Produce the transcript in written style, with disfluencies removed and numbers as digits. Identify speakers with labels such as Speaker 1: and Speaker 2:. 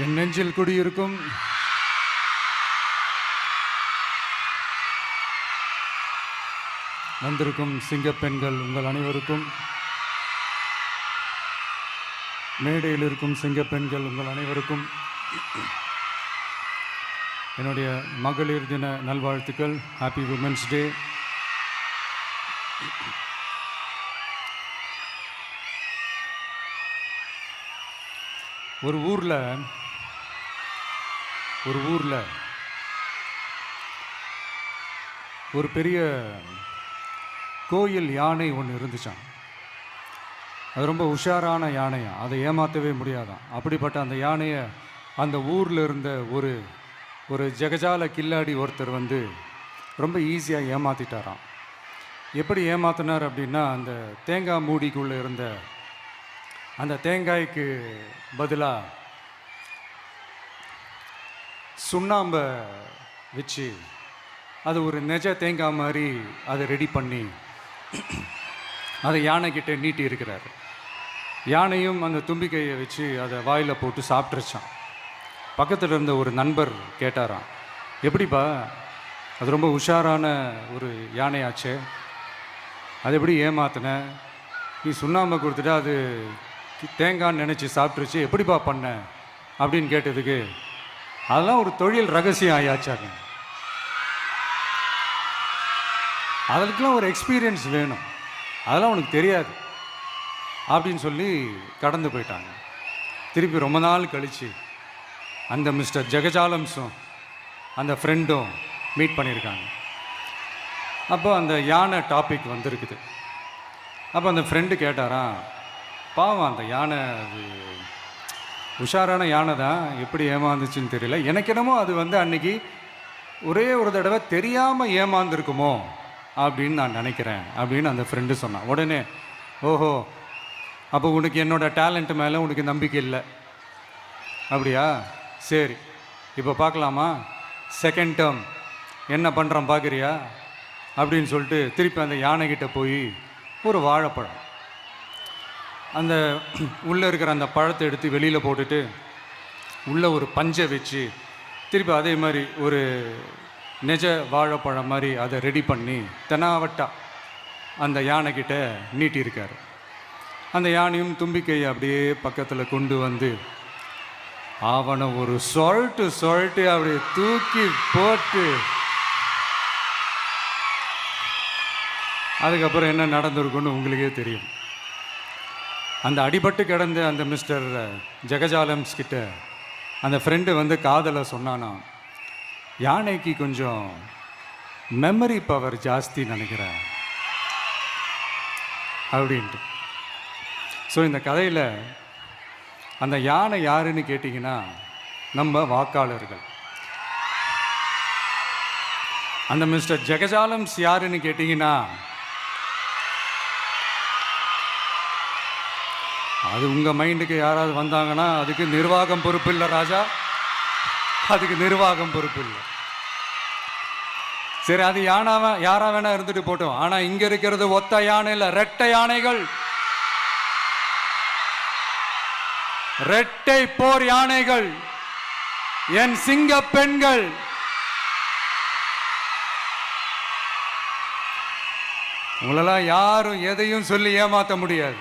Speaker 1: என் நெஞ்சில் குடியிருக்கும் வந்திருக்கும் சிங்கப்பெண்கள் உங்கள் அனைவருக்கும், மேடையில் இருக்கும் சிங்கப்பெண்கள் உங்கள் அனைவருக்கும் என்னுடைய மகளிர் தின நல்வாழ்த்துக்கள். Happy women's day. ஒரு ஊரில் ஒரு பெரிய கோயில் யானை ஒன்று இருந்துச்சான். அது ரொம்ப உஷாரான யானையா, அதை ஏமாற்றவே முடியாதான். அப்படிப்பட்ட அந்த யானையை அந்த ஊரில் இருந்த ஒரு ஜெகஜால கில்லாடி ஒருத்தர் வந்து ரொம்ப ஈஸியாக ஏமாற்றிட்டாராம். எப்படி ஏமாத்தினார் அப்படின்னா, அந்த தேங்காய் மூடிக்குள்ளே இருந்த அந்த தேங்காய்க்கு பதிலாக சுண்ணாம்பை வச்சு அது ஒரு நெஜ தேங்காய் மாதிரி அதை ரெடி பண்ணி அதை யானைக்கிட்ட நீட்டி இருக்கிறாரு. யானையும் அந்த தும்பிக்கையை வச்சு அதை வாயில் போட்டு சாப்பிட்ருச்சான். பக்கத்தில் இருந்த ஒரு நண்பர் கேட்டாராம், எப்படிப்பா, அது ரொம்ப உஷாரான ஒரு யானையாச்சே, அது எப்படி ஏமாத்தின? நீ சுண்ணாம்பை கொடுத்துட்டா அது தேங்காய்ன்னு நினச்சி சாப்பிட்ருச்சு, எப்படிப்பா பண்ண அப்படின்னு கேட்டதுக்கு, அதெல்லாம் ஒரு தொழில் ரகசியம் ஆயாச்சாங்க, அதுக்கெலாம் ஒரு எக்ஸ்பீரியன்ஸ் வேணும், அதெல்லாம் உனக்கு தெரியாது அப்படின்னு சொல்லி கடந்து போயிட்டாங்க. திருப்பி ரொம்ப நாள் கழித்து அந்த மிஸ்டர் ஜெகஜாலம்ஸும் அந்த ஃப்ரெண்டும் மீட் பண்ணியிருக்காங்க. அப்போ அந்த யானை டாபிக் வந்திருக்குது. அப்போ அந்த ஃப்ரெண்டு கேட்டாராம், பாவம் அந்த யானை அது உஷாரான யானை தான், எப்படி ஏமாந்துச்சுன்னு தெரியல, எனக்கு என்னமோ அது வந்து அன்னைக்கு ஒரே ஒரு தடவை தெரியாமல் ஏமாந்துருக்குமோ அப்படின்னு நான் நினைக்கிறேன் அப்படின்னு அந்த ஃப்ரெண்டு சொன்னான். உடனே, ஓஹோ, அப்போ உனக்கு என்னோட டேலண்ட் மேலே உனக்கு நம்பிக்கை இல்லை அப்படியா, சரி இப்போ பார்க்கலாமா, செகண்ட் டேர்ம் என்ன பண்ணுறான் பார்க்குறியா அப்படின்னு சொல்லிட்டு திருப்பி அந்த யானைக்கிட்ட போய் ஒரு வாழைப்பழம், அந்த உள்ளே இருக்கிற அந்த பழத்தை எடுத்து வெளியில் போட்டுட்டு உள்ளே ஒரு பஞ்சை வச்சு திருப்பி அதே மாதிரி ஒரு நெஜ வாழைப்பழம் மாதிரி அதை ரெடி பண்ணி தெனாவட்டா அந்த யானைக்கிட்ட நீட்டியிருக்காரு. அந்த யானையும் தும்பிக்கையை அப்படியே பக்கத்தில் கொண்டு வந்து அவனை ஒரு சொல்லிட்டு அப்படியே தூக்கி போட்டு, அதுக்கப்புறம் என்ன நடந்திருக்குன்னு உங்களுக்கே தெரியும். அந்த அடிபட்டு கிடந்த அந்த மிஸ்டர் ஜெகஜாலம்ஸ் கிட்ட அந்த ஃப்ரெண்டு வந்து காதலை சொன்னானா, யானைக்கு கொஞ்சம் மெமரி பவர் ஜாஸ்தி நினைக்கிறேன் அப்படின்ட்டு. ஸோ இந்த கதையில் அந்த யானை யாருன்னு கேட்டிங்கன்னா, நம்ம வாக்காளர்கள். அந்த மிஸ்டர் ஜெகஜாலம்ஸ் யாருன்னு கேட்டிங்கன்னா, அது உங்கள் மைண்டுக்கு யாராவது வந்தாங்கன்னா அதுக்கு நிர்வாகம் பொறுப்பு இல்லை ராஜா, அதுக்கு நிர்வாகம் பொறுப்பு இல்லை. சரி, அது யாரா வேணா இருந்துட்டு போட்டோம். ஆனால் இங்கே இருக்கிறது ஒத்த யானை இல்லை, ரெட்டை யானைகள், ரெட்டை போர் யானைகள், என் சிங்க பெண்கள். உங்களெல்லாம் யாரும் எதையும் சொல்லி ஏமாற்ற முடியாது.